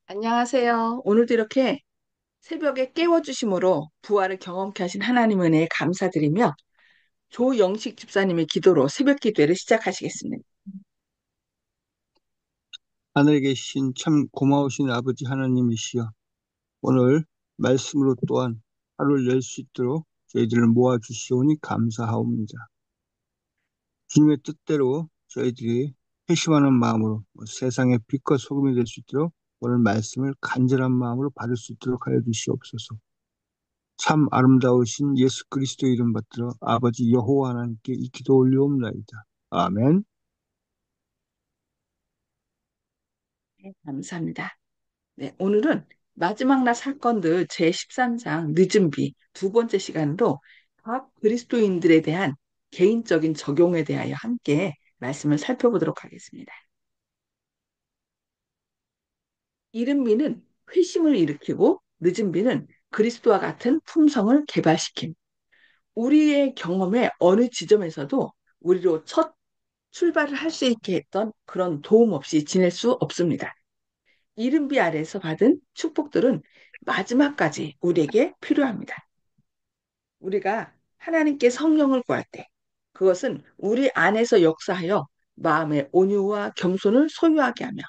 안녕하세요. 오늘도 이렇게 새벽에 깨워주심으로 부활을 경험케 하신 하나님 은혜에 감사드리며 조영식 집사님의 기도로 새벽 기도회를 시작하시겠습니다. 하늘에 계신 참 고마우신 아버지 하나님이시여, 오늘 말씀으로 또한 하루를 열 수 있도록 저희들을 모아주시오니 감사하옵니다. 주님의 뜻대로 저희들이 회심하는 마음으로 세상의 빛과 소금이 될 수 있도록 오늘 말씀을 간절한 마음으로 받을 수 있도록 하여 주시옵소서. 참 아름다우신 예수 그리스도 이름 받들어 아버지 여호와 하나님께 이 기도 올리옵나이다. 아멘. 네, 감사합니다. 네, 오늘은 마지막 날 사건들 제13장 늦은 비 두 번째 시간으로 각 그리스도인들에 대한 개인적인 적용에 대하여 함께 말씀을 살펴보도록 하겠습니다. 이른 비는 회심을 일으키고 늦은 비는 그리스도와 같은 품성을 개발시킴. 우리의 경험의 어느 지점에서도 우리로 첫 출발을 할 수 있게 했던 그런 도움 없이 지낼 수 없습니다. 이른비 아래에서 받은 축복들은 마지막까지 우리에게 필요합니다. 우리가 하나님께 성령을 구할 때 그것은 우리 안에서 역사하여 마음의 온유와 겸손을 소유하게 하며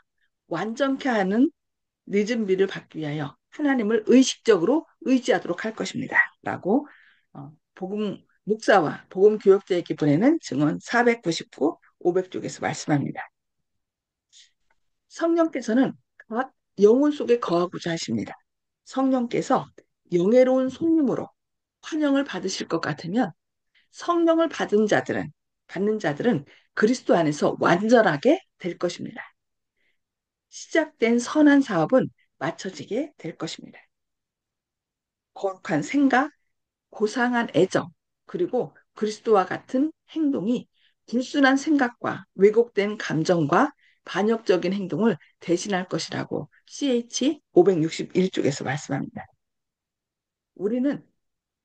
완전케 하는 늦은 비를 받기 위하여 하나님을 의식적으로 의지하도록 할 것입니다. 라고 복음 목사와 복음 교역자에게 보내는 증언 499, 500쪽에서 말씀합니다. 성령께서는 각 영혼 속에 거하고자 하십니다. 성령께서 영예로운 손님으로 환영을 받으실 것 같으면 성령을 받는 자들은 그리스도 안에서 완전하게 될 것입니다. 시작된 선한 사업은 마쳐지게 될 것입니다. 거룩한 생각, 고상한 애정, 그리고 그리스도와 같은 행동이 불순한 생각과 왜곡된 감정과 반역적인 행동을 대신할 것이라고 CH 561쪽에서 말씀합니다. 우리는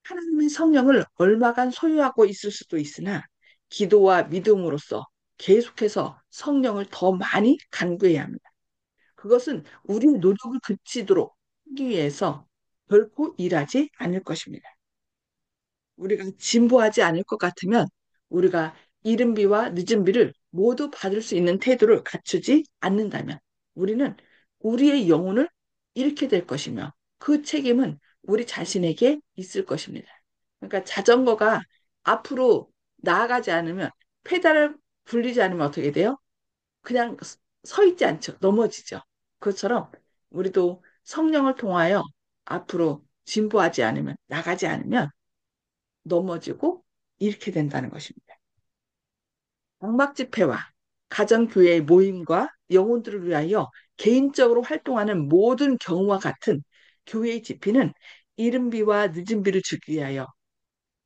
하나님의 성령을 얼마간 소유하고 있을 수도 있으나 기도와 믿음으로써 계속해서 성령을 더 많이 간구해야 합니다. 그것은 우리의 노력을 그치도록 하기 위해서 결코 일하지 않을 것입니다. 우리가 진보하지 않을 것 같으면 우리가 이른 비와 늦은 비를 모두 받을 수 있는 태도를 갖추지 않는다면 우리는 우리의 영혼을 잃게 될 것이며 그 책임은 우리 자신에게 있을 것입니다. 그러니까 자전거가 앞으로 나아가지 않으면 페달을 굴리지 않으면 어떻게 돼요? 그냥 서 있지 않죠. 넘어지죠. 그것처럼 우리도 성령을 통하여 앞으로 진보하지 않으면 나가지 않으면 넘어지고 잃게 된다는 것입니다. 방막 집회와 가정교회의 모임과 영혼들을 위하여 개인적으로 활동하는 모든 경우와 같은 교회의 집회는 이른 비와 늦은 비를 주기 위하여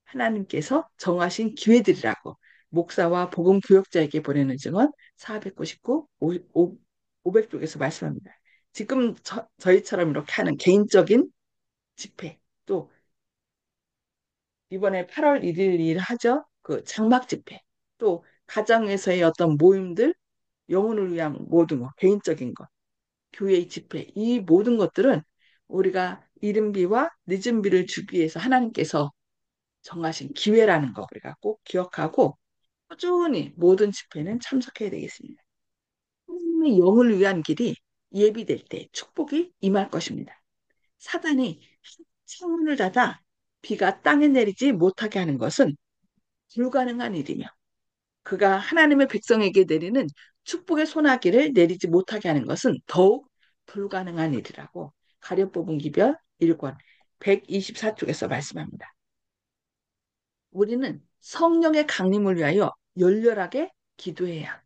하나님께서 정하신 기회들이라고 목사와 복음 교역자에게 보내는 증언 499, 500쪽에서 말씀합니다. 지금 저희처럼 이렇게 하는 개인적인 집회, 또 이번에 8월 1일 하죠. 그 장막 집회. 또 가정에서의 어떤 모임들, 영혼을 위한 모든 것, 개인적인 것, 교회의 집회, 이 모든 것들은 우리가 이른 비와 늦은 비를 주기 위해서 하나님께서 정하신 기회라는 거 우리가 꼭 기억하고 꾸준히 모든 집회는 참석해야 되겠습니다. 하나님의 영을 위한 길이 예비될 때 축복이 임할 것입니다. 사단이 창문을 닫아 비가 땅에 내리지 못하게 하는 것은 불가능한 일이며 그가 하나님의 백성에게 내리는 축복의 소나기를 내리지 못하게 하는 것은 더욱 불가능한 일이라고 가련 뽑은 기별 1권 124쪽에서 말씀합니다. 우리는 성령의 강림을 위하여 열렬하게 기도해야.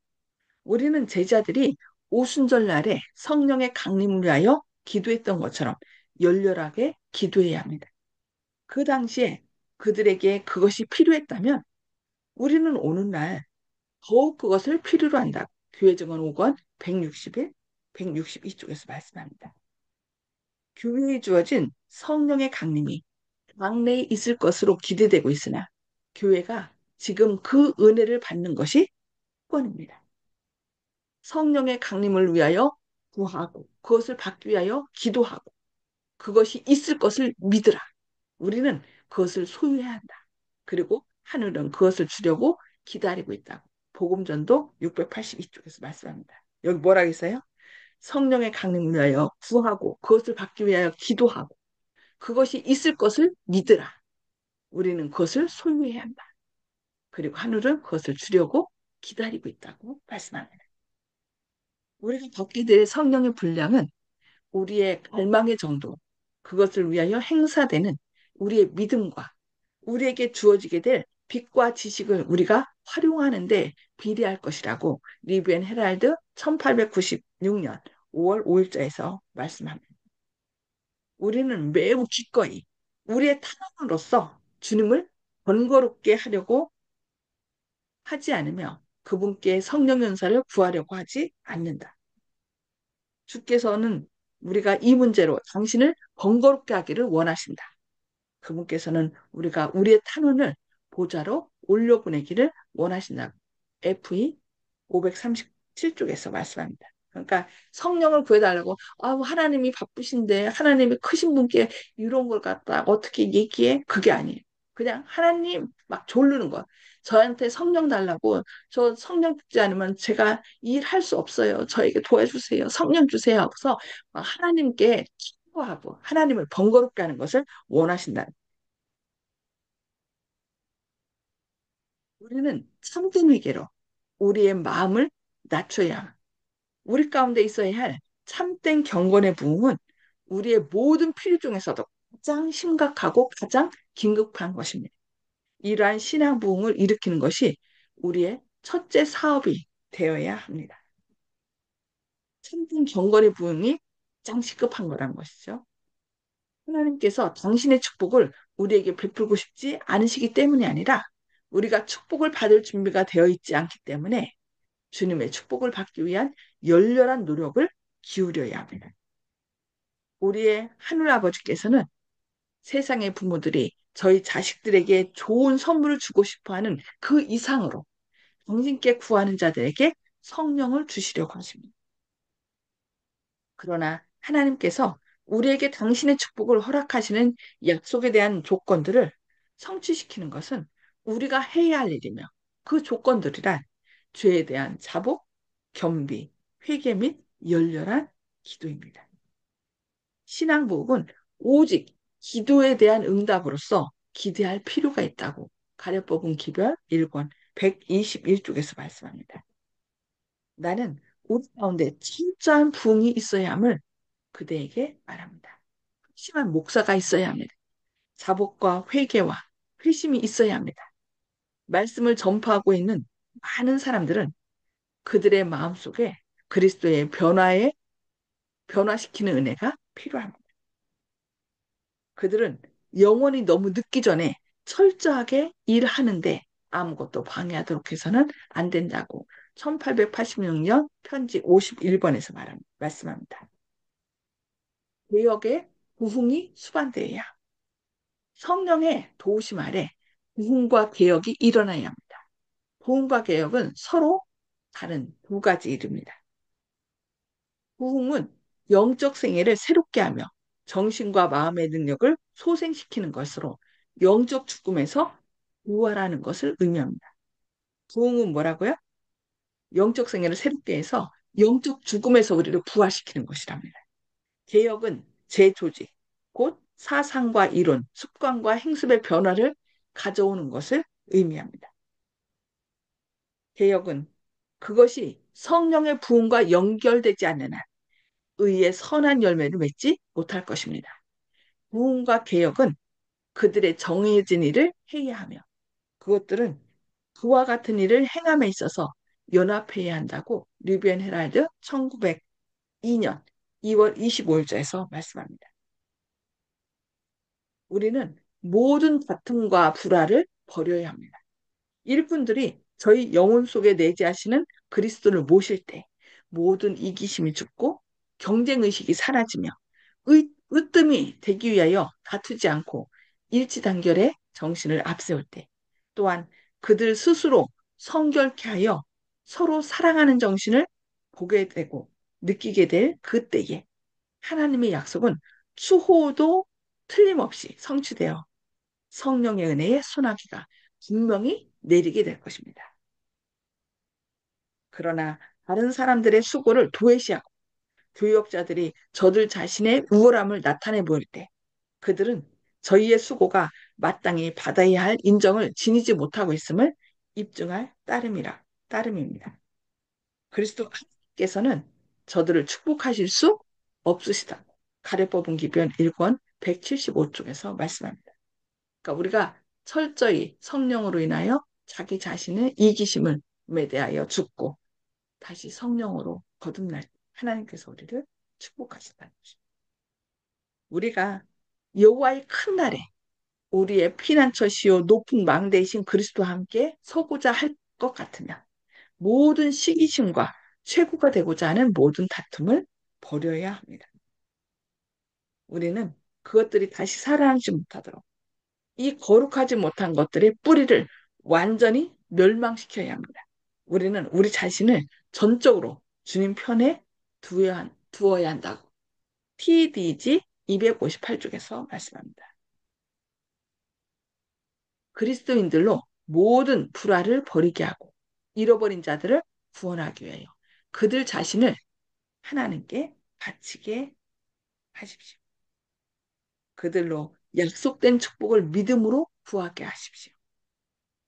우리는 제자들이 오순절 날에 성령의 강림을 위하여 기도했던 것처럼 열렬하게 기도해야 합니다. 그 당시에 그들에게 그것이 필요했다면 우리는 오늘날 더욱 그것을 필요로 한다. 교회 증언 5권 161, 162쪽에서 말씀합니다. 교회에 주어진 성령의 강림이 장래에 있을 것으로 기대되고 있으나 교회가 지금 그 은혜를 받는 것이 특권입니다. 성령의 강림을 위하여 구하고 그것을 받기 위하여 기도하고 그것이 있을 것을 믿으라. 우리는 그것을 소유해야 한다. 그리고 하늘은 그것을 주려고 기다리고 있다고. 복음전도 682쪽에서 말씀합니다. 여기 뭐라고 했어요? 성령의 강림을 위하여 구하고 그것을 받기 위하여 기도하고 그것이 있을 것을 믿으라. 우리는 그것을 소유해야 한다. 그리고 하늘은 그것을 주려고 기다리고 있다고 말씀합니다. 우리가 받게 될 성령의 분량은 우리의 갈망의 정도, 그것을 위하여 행사되는 우리의 믿음과 우리에게 주어지게 될 빛과 지식을 우리가 활용하는데 비례할 것이라고 리브앤 헤랄드 1896년 5월 5일자에서 말씀합니다. 우리는 매우 기꺼이 우리의 탄원으로서 주님을 번거롭게 하려고 하지 않으며 그분께 성령 연사를 구하려고 하지 않는다. 주께서는 우리가 이 문제로 당신을 번거롭게 하기를 원하신다. 그분께서는 우리가 우리의 탄원을 보좌로 올려보내기를 원하신다. FE 537쪽에서 말씀합니다. 그러니까 성령을 구해달라고 하나님이 바쁘신데 하나님이 크신 분께 이런 걸 갖다 어떻게 얘기해? 그게 아니에요. 그냥 하나님 막 졸르는 거야. 저한테 성령 달라고 저 성령 주지 않으면 제가 일할 수 없어요. 저에게 도와주세요. 성령 주세요. 하고서 하나님께 기도하고 하나님을 번거롭게 하는 것을 원하신다. 우리는 참된 회개로 우리의 마음을 낮춰야 합니다. 우리 가운데 있어야 할 참된 경건의 부흥은 우리의 모든 필요 중에서도 가장 심각하고 가장 긴급한 것입니다. 이러한 신앙 부흥을 일으키는 것이 우리의 첫째 사업이 되어야 합니다. 참된 경건의 부흥이 가장 시급한 거란 것이죠. 하나님께서 당신의 축복을 우리에게 베풀고 싶지 않으시기 때문이 아니라 우리가 축복을 받을 준비가 되어 있지 않기 때문에 주님의 축복을 받기 위한 열렬한 노력을 기울여야 합니다. 우리의 하늘 아버지께서는 세상의 부모들이 저희 자식들에게 좋은 선물을 주고 싶어 하는 그 이상으로 당신께 구하는 자들에게 성령을 주시려고 하십니다. 그러나 하나님께서 우리에게 당신의 축복을 허락하시는 약속에 대한 조건들을 성취시키는 것은 우리가 해야 할 일이며 그 조건들이란 죄에 대한 자복, 겸비, 회개 및 열렬한 기도입니다. 신앙복은 오직 기도에 대한 응답으로서 기대할 필요가 있다고 가랴법은 기별 1권 121쪽에서 말씀합니다. 나는 우리 가운데 진짜한 부흥이 있어야 함을 그대에게 말합니다. 심한 목사가 있어야 합니다. 자복과 회개와 회심이 있어야 합니다. 말씀을 전파하고 있는 많은 사람들은 그들의 마음속에 그리스도의 변화시키는 은혜가 필요합니다. 그들은 영원히 너무 늦기 전에 철저하게 일하는데 아무것도 방해하도록 해서는 안 된다고 1886년 편지 51번에서 말씀합니다. 개혁의 부흥이 수반되어야 성령의 도우심 아래 부흥과 개혁이 일어나야 합니다. 부흥과 개혁은 서로 다른 두 가지 일입니다. 부흥은 영적 생애를 새롭게 하며 정신과 마음의 능력을 소생시키는 것으로 영적 죽음에서 부활하는 것을 의미합니다. 부흥은 뭐라고요? 영적 생애를 새롭게 해서 영적 죽음에서 우리를 부활시키는 것이랍니다. 개혁은 재조직, 곧 사상과 이론, 습관과 행습의 변화를 가져오는 것을 의미합니다. 개혁은 그것이 성령의 부흥과 연결되지 않는 한 의의 선한 열매를 맺지 못할 것입니다. 부흥과 개혁은 그들의 정해진 일을 해야 하며 그것들은 그와 같은 일을 행함에 있어서 연합해야 한다고 리비엔 헤랄드 1902년 2월 25일자에서 말씀합니다. 우리는 모든 다툼과 불화를 버려야 합니다. 일꾼들이 저희 영혼 속에 내재하시는 그리스도를 모실 때 모든 이기심이 죽고 경쟁의식이 사라지며 으뜸이 되기 위하여 다투지 않고 일치단결의 정신을 앞세울 때 또한 그들 스스로 성결케 하여 서로 사랑하는 정신을 보게 되고 느끼게 될 그때에 하나님의 약속은 추호도 틀림없이 성취되어 성령의 은혜의 소나기가 분명히 내리게 될 것입니다. 그러나 다른 사람들의 수고를 도외시하고 교역자들이 저들 자신의 우월함을 나타내 보일 때 그들은 저희의 수고가 마땅히 받아야 할 인정을 지니지 못하고 있음을 입증할 따름입니다. 그리스도께서는 저들을 축복하실 수 없으시다. 가래법은 기변 1권 175쪽에서 말씀합니다. 그러니까 우리가 철저히 성령으로 인하여 자기 자신의 이기심을 매대하여 죽고 다시 성령으로 거듭날 때 하나님께서 우리를 축복하신다는 것입니다. 우리가 여호와의 큰 날에 우리의 피난처시요 높은 망대이신 그리스도와 함께 서고자 할 것 같으면 모든 시기심과 최고가 되고자 하는 모든 다툼을 버려야 합니다. 우리는 그것들이 다시 살아나지 못하도록 이 거룩하지 못한 것들의 뿌리를 완전히 멸망시켜야 합니다. 우리는 우리 자신을 전적으로 주님 편에 두어야 한다고 TDG 258쪽에서 말씀합니다. 그리스도인들로 모든 불화를 버리게 하고 잃어버린 자들을 구원하기 위하여 그들 자신을 하나님께 바치게 하십시오. 그들로 약속된 축복을 믿음으로 구하게 하십시오.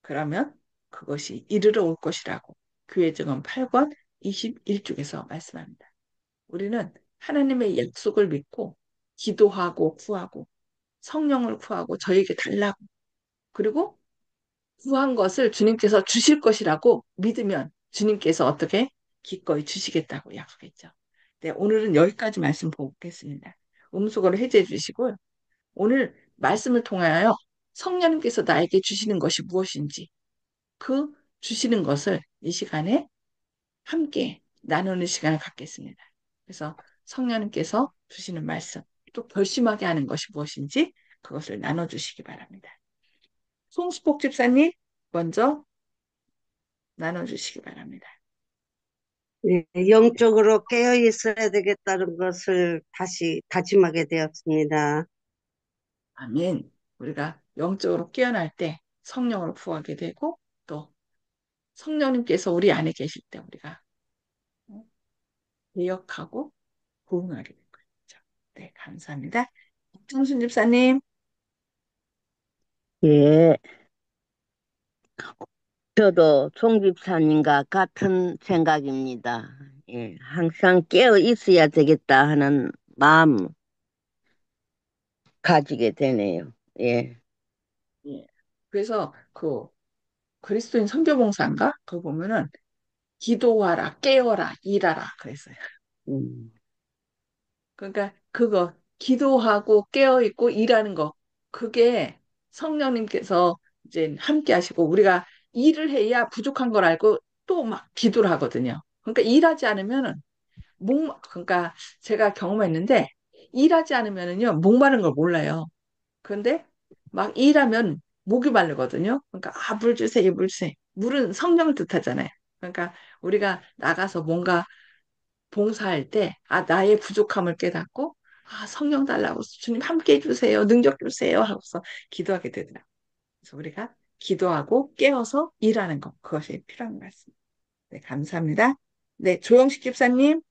그러면 그것이 이르러 올 것이라고 교회 증언 8권 21쪽에서 말씀합니다. 우리는 하나님의 약속을 믿고 기도하고 구하고 성령을 구하고 저에게 달라고 그리고 구한 것을 주님께서 주실 것이라고 믿으면 주님께서 어떻게 기꺼이 주시겠다고 약속했죠. 네, 오늘은 여기까지 말씀 보겠습니다. 음속으로 해제해 주시고요. 오늘 말씀을 통하여 성령님께서 나에게 주시는 것이 무엇인지 그 주시는 것을 이 시간에 함께 나누는 시간을 갖겠습니다. 그래서 성령님께서 주시는 말씀, 또 결심하게 하는 것이 무엇인지 그것을 나눠주시기 바랍니다. 송수복 집사님, 먼저 나눠주시기 바랍니다. 네, 영적으로 깨어 있어야 되겠다는 것을 다시 다짐하게 되었습니다. 아멘. 우리가 영적으로 깨어날 때 성령을 구하게 되고 또 성령님께서 우리 안에 계실 때 우리가 개혁하고 부응하게 된 거죠. 네, 감사합니다. 정순 집사님. 예, 저도 송 집사님과 같은 생각입니다. 예, 항상 깨어 있어야 되겠다 하는 마음 가지게 되네요. 예, 예. 그래서 그 그리스도인 선교봉사인가? 그거 보면은 기도하라, 깨어라, 일하라 그랬어요. 음, 그러니까 그거 기도하고 깨어 있고 일하는 거 그게 성령님께서 이제 함께 하시고 우리가 일을 해야 부족한 걸 알고 또 막 기도를 하거든요. 그러니까 일하지 않으면은 그러니까 제가 경험했는데 일하지 않으면은요 목마른 걸 몰라요. 그런데 막 일하면 목이 마르거든요. 그러니까 아, 물 주세요, 물 주세요. 물은 성령을 뜻하잖아요. 그러니까 우리가 나가서 뭔가 봉사할 때, 아, 나의 부족함을 깨닫고, 아, 성령 달라고 주님 함께 해주세요, 능력 주세요 하고서 기도하게 되더라고요. 그래서 우리가 기도하고 깨어서 일하는 것, 그것이 필요한 말씀. 네, 감사합니다. 네, 조영식 집사님.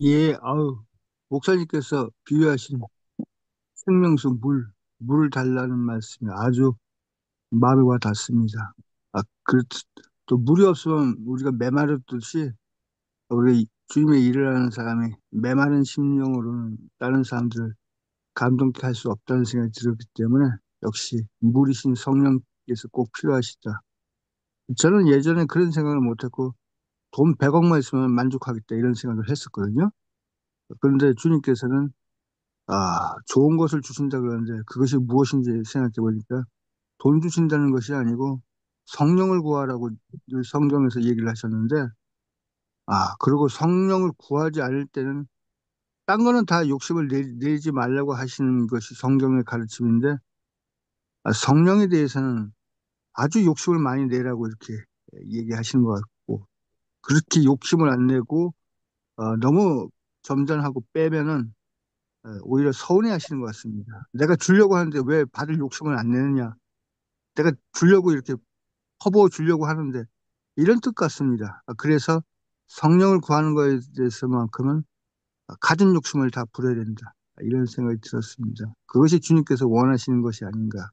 예, 아우, 목사님께서 비유하신 생명수 물을 달라는 말씀이 아주 마음에 와 닿습니다. 아, 또 물이 없으면 우리가 메마르듯이 우리 주님의 일을 하는 사람이 메마른 심령으로는 다른 사람들을 감동케 할 수 없다는 생각이 들었기 때문에 역시 물이신 성령께서 꼭 필요하시다. 저는 예전에 그런 생각을 못했고 돈 100억만 있으면 만족하겠다 이런 생각을 했었거든요. 그런데 주님께서는 좋은 것을 주신다 그러는데 그것이 무엇인지 생각해 보니까 돈 주신다는 것이 아니고 성령을 구하라고 늘 성경에서 얘기를 하셨는데 그리고 성령을 구하지 않을 때는 딴 거는 다 욕심을 내지 말라고 하시는 것이 성경의 가르침인데 성령에 대해서는 아주 욕심을 많이 내라고 이렇게 얘기하시는 것 같고 그렇게 욕심을 안 내고 너무 점잖하고 빼면은 오히려 서운해 하시는 것 같습니다. 내가 주려고 하는데 왜 받을 욕심을 안 내느냐. 내가 주려고 이렇게 퍼부어 주려고 하는데 이런 뜻 같습니다. 그래서 성령을 구하는 것에 대해서만큼은 가진 욕심을 다 부려야 된다. 이런 생각이 들었습니다. 그것이 주님께서 원하시는 것이 아닌가.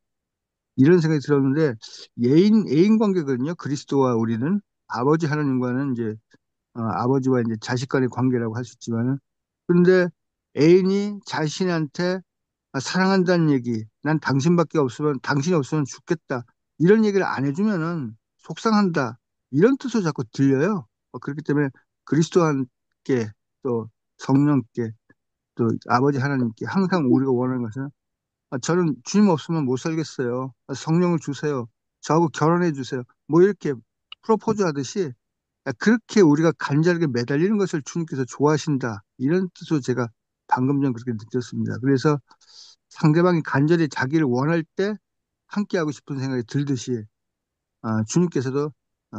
이런 생각이 들었는데 애인 관계거든요. 그리스도와 우리는 아버지 하나님과는 이제 아버지와 이제 자식 간의 관계라고 할 수 있지만은 근데 애인이 자신한테 사랑한다는 얘기, 난 당신밖에 없으면 당신이 없으면 죽겠다 이런 얘기를 안 해주면은 속상한다 이런 뜻으로 자꾸 들려요. 그렇기 때문에 그리스도와 함께 또 성령께 또 아버지 하나님께 항상 우리가 원하는 것은 저는 주님 없으면 못 살겠어요. 성령을 주세요. 저하고 결혼해 주세요. 뭐 이렇게 프로포즈 하듯이 그렇게 우리가 간절하게 매달리는 것을 주님께서 좋아하신다. 이런 뜻으로 제가 방금 전 그렇게 느꼈습니다. 그래서 상대방이 간절히 자기를 원할 때 함께하고 싶은 생각이 들듯이 주님께서도 어,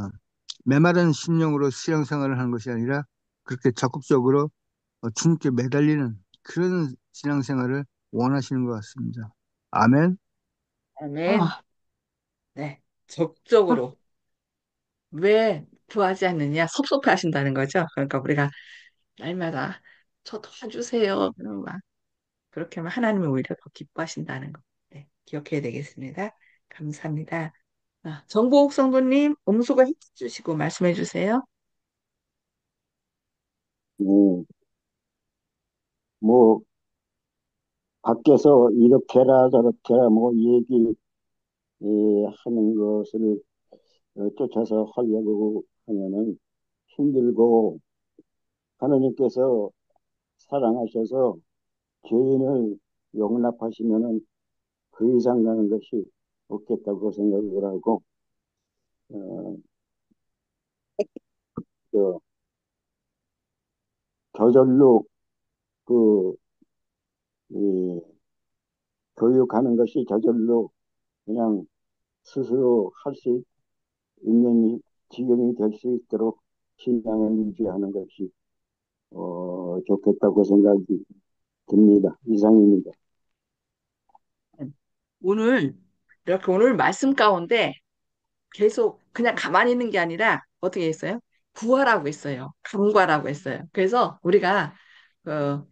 메마른 심령으로 신앙생활을 하는 것이 아니라 그렇게 적극적으로 주님께 매달리는 그런 신앙생활을 원하시는 것 같습니다. 아멘. 아멘. 아, 네. 적극적으로 왜 구하지 않느냐? 섭섭해 하신다는 거죠. 그러니까 우리가 날마다 저 도와주세요. 그러면 막 그렇게 하면 하나님이 오히려 더 기뻐하신다는 거. 네, 기억해야 되겠습니다. 감사합니다. 정보욱 성도님, 음소거 해주시고 말씀해 주세요. 네, 뭐 밖에서 이렇게라 저렇게라 뭐 얘기 하는 것을 쫓아서 하려고 하면은 힘들고 하나님께서 사랑하셔서 죄인을 용납하시면은 그 이상 가는 것이 없겠다고 생각을 하고 어, 저, 저절로 그 이, 교육하는 것이 저절로 그냥 스스로 할 수 있는 지경이 될 수 있도록 신앙을 유지하는 것이 좋겠다고 생각이 듭니다. 이상입니다. 오늘 이렇게 오늘 말씀 가운데 계속 그냥 가만히 있는 게 아니라 어떻게 했어요? 구하라고 했어요. 간구하라고 했어요. 그래서 우리가 그,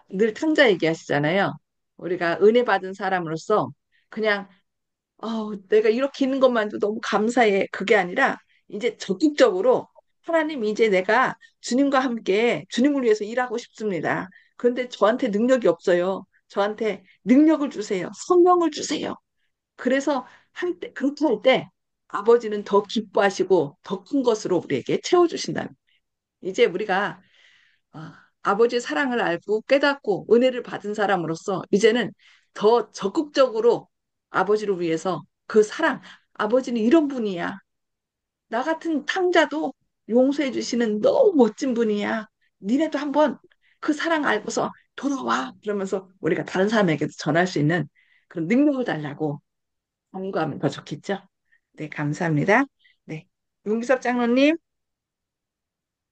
늘 탕자 얘기하시잖아요. 우리가 은혜 받은 사람으로서 그냥 내가 이렇게 있는 것만도 너무 감사해. 그게 아니라 이제 적극적으로 하나님 이제 내가 주님과 함께 주님을 위해서 일하고 싶습니다. 그런데 저한테 능력이 없어요. 저한테 능력을 주세요. 성령을 주세요. 그래서 그렇게 할 때 아버지는 더 기뻐하시고 더 큰 것으로 우리에게 채워주신다. 이제 우리가 아버지의 사랑을 알고 깨닫고 은혜를 받은 사람으로서 이제는 더 적극적으로 아버지를 위해서 그 사랑, 아버지는 이런 분이야. 나 같은 탕자도 용서해 주시는 너무 멋진 분이야. 니네도 한번 그 사랑 알고서 돌아와. 그러면서 우리가 다른 사람에게도 전할 수 있는 그런 능력을 달라고 간구하면 더 좋겠죠? 네, 감사합니다. 네, 윤기섭 장로님.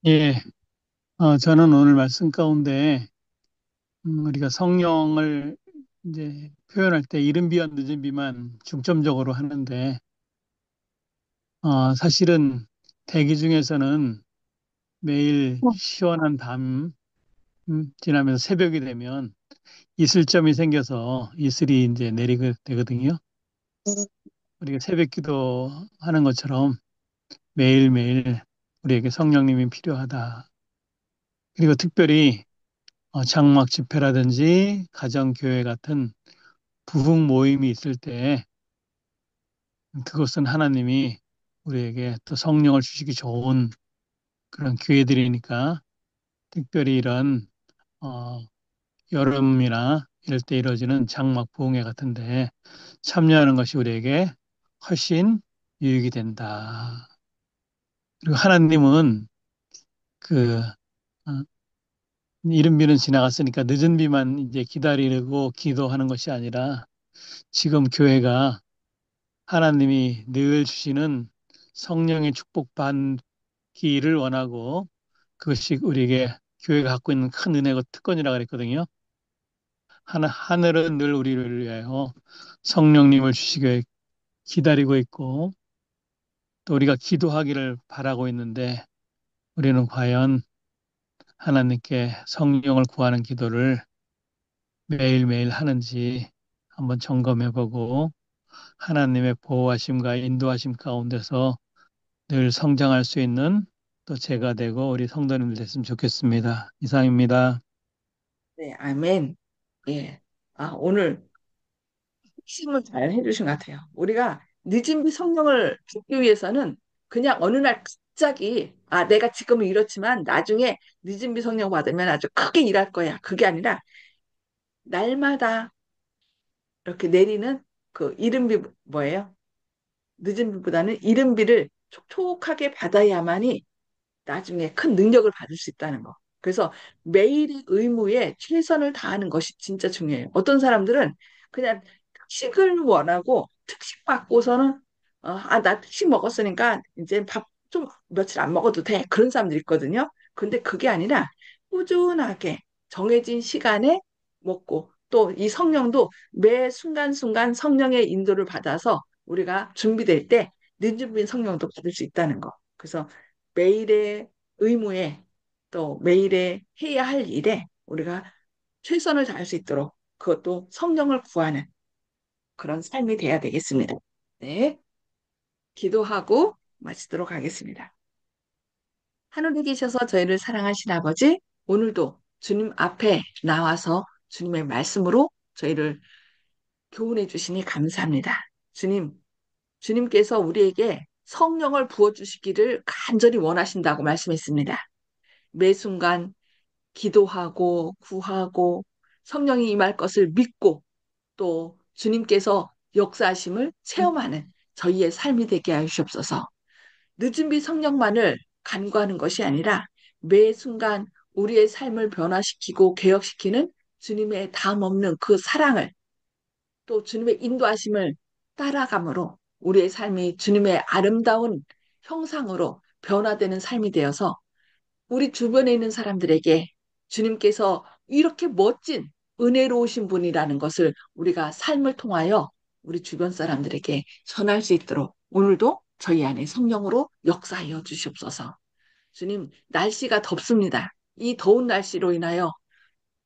예, 저는 오늘 말씀 가운데 우리가 성령을 이제 표현할 때 이른 비와 늦은 비만 중점적으로 하는데 사실은 대기 중에서는 매일 시원한 밤 지나면서 새벽이 되면 이슬점이 생겨서 이슬이 이제 내리게 되거든요. 우리가 새벽 기도하는 것처럼 매일매일 우리에게 성령님이 필요하다. 그리고 특별히 장막 집회라든지 가정교회 같은 부흥 모임이 있을 때 그것은 하나님이 우리에게 또 성령을 주시기 좋은 그런 기회들이니까 특별히 이런 어, 여름이나 이럴 때 이루어지는 장막 부흥회 같은데 참여하는 것이 우리에게 훨씬 유익이 된다. 그리고 하나님은 그 이른 비는 지나갔으니까 늦은 비만 이제 기다리고 기도하는 것이 아니라 지금 교회가 하나님이 늘 주시는 성령의 축복 받기 있기를 원하고 그것이 우리에게 교회가 갖고 있는 큰 은혜고 특권이라 그랬거든요. 하늘은 늘 우리를 위하여 성령님을 주시기 기다리고 있고 또 우리가 기도하기를 바라고 있는데 우리는 과연 하나님께 성령을 구하는 기도를 매일매일 하는지 한번 점검해보고 하나님의 보호하심과 인도하심 가운데서 늘 성장할 수 있는 또 제가 되고 우리 성도님들 됐으면 좋겠습니다. 이상입니다. 네, 아멘. 예. 오늘 핵심을 잘 해주신 것 같아요. 우리가 늦은 비 성령을 받기 위해서는 그냥 어느 날 갑자기, 내가 지금은 이렇지만 나중에 늦은 비 성령 받으면 아주 크게 일할 거야. 그게 아니라 날마다 이렇게 내리는 그 이른비 뭐예요? 늦은 비보다는 이른비를 촉촉하게 받아야만이 나중에 큰 능력을 받을 수 있다는 거. 그래서 매일의 의무에 최선을 다하는 것이 진짜 중요해요. 어떤 사람들은 그냥 특식을 원하고 특식 받고서는 나 특식 먹었으니까 이제 밥 좀 며칠 안 먹어도 돼. 그런 사람들 있거든요. 근데 그게 아니라 꾸준하게 정해진 시간에 먹고 또 이 성령도 매 순간순간 성령의 인도를 받아서 우리가 준비될 때 늦은 성령도 받을 수 있다는 거. 그래서 매일의 의무에 또 매일에 해야 할 일에 우리가 최선을 다할 수 있도록 그것도 성령을 구하는 그런 삶이 돼야 되겠습니다. 네, 기도하고 마치도록 하겠습니다. 하늘에 계셔서 저희를 사랑하신 아버지, 오늘도 주님 앞에 나와서 주님의 말씀으로 저희를 교훈해 주시니 감사합니다. 주님께서 우리에게 성령을 부어주시기를 간절히 원하신다고 말씀했습니다. 매 순간 기도하고 구하고 성령이 임할 것을 믿고 또 주님께서 역사하심을 체험하는 저희의 삶이 되게 하시옵소서. 늦은 비 성령만을 간구하는 것이 아니라 매 순간 우리의 삶을 변화시키고 개혁시키는 주님의 다음 없는 그 사랑을 또 주님의 인도하심을 따라감으로 우리의 삶이 주님의 아름다운 형상으로 변화되는 삶이 되어서 우리 주변에 있는 사람들에게 주님께서 이렇게 멋진 은혜로우신 분이라는 것을 우리가 삶을 통하여 우리 주변 사람들에게 전할 수 있도록 오늘도 저희 안에 성령으로 역사하여 주시옵소서. 주님, 날씨가 덥습니다. 이 더운 날씨로 인하여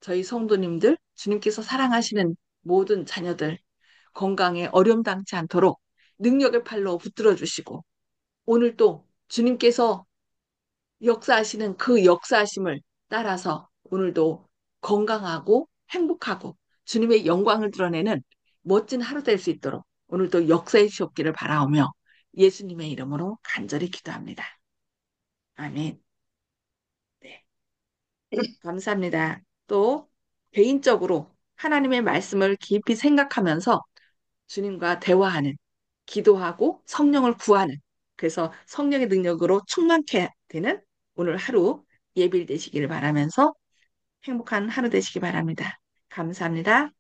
저희 성도님들, 주님께서 사랑하시는 모든 자녀들 건강에 어려움 당치 않도록 능력의 팔로 붙들어 주시고 오늘도 주님께서 역사하시는 그 역사하심을 따라서 오늘도 건강하고 행복하고 주님의 영광을 드러내는 멋진 하루 될 수 있도록 오늘도 역사해 주셨기를 바라오며 예수님의 이름으로 간절히 기도합니다. 아멘. 네, 감사합니다. 또 개인적으로 하나님의 말씀을 깊이 생각하면서 주님과 대화하는, 기도하고 성령을 구하는, 그래서 성령의 능력으로 충만케 되는 오늘 하루 예bil 되시기를 바라면서 행복한 하루 되시기 바랍니다. 감사합니다.